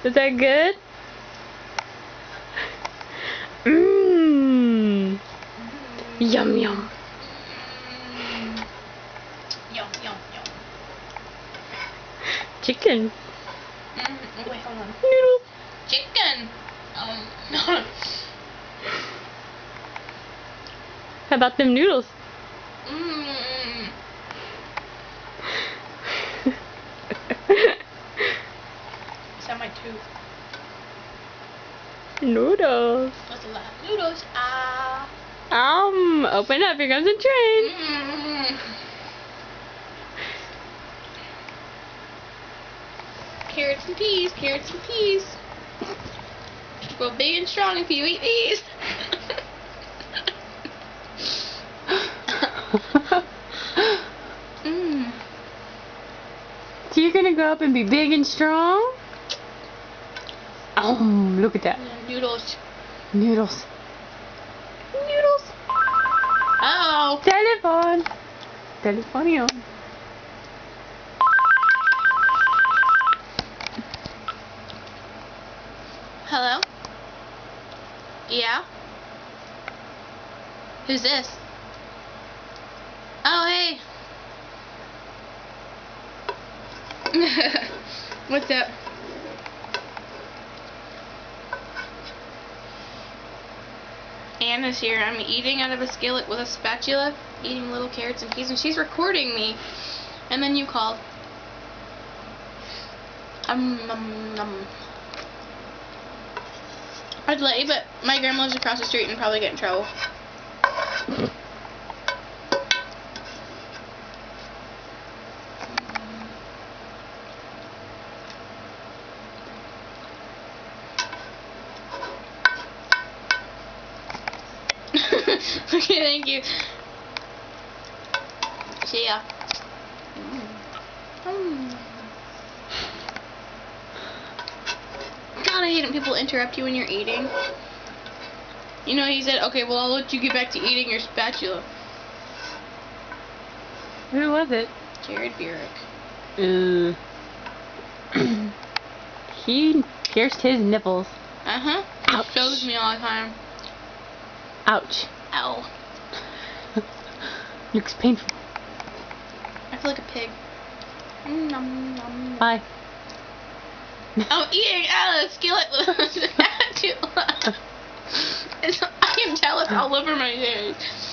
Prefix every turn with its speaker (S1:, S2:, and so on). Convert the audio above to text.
S1: Is that good? Mmm. Yum yum.
S2: Yum, yum, yum.
S1: Chicken.
S2: Wait, hold on.
S1: Noodles.
S2: Chicken.
S1: How about them noodles?
S2: It's on my tooth.
S1: Noodles.
S2: That's a lot of noodles. Ah.
S1: Open up. Here comes a train.
S2: Carrots and peas. Carrots and peas. Grow big and strong if you eat these.
S1: So you're gonna grow up and be big and strong? Look at that.
S2: Noodles.
S1: Noodles. Noodles.
S2: Uh-oh.
S1: Telephone. Telefonio.
S2: Hello? Yeah? Who's this? Oh, hey. What's up? Anna's here. I'm eating out of a skillet with a spatula, eating little carrots and peas, and she's recording me. And then you called. I'd let you, but my grandma lives across the street and probably get in trouble. Okay, thank you. See ya. God, I hate when people interrupt you when you're eating. You know, he said, okay, well, I'll let you get back to eating your spatula.
S1: Who was it?
S2: Jared Burek.
S1: He pierced his nipples.
S2: Uh-huh.
S1: Ouch.
S2: He shows me all the time.
S1: Ouch.
S2: Ow.
S1: Looks painful.
S2: I feel like a pig.
S1: Bye.
S2: I'm eating out of a skillet with a spatula. I can tell it's all over my face.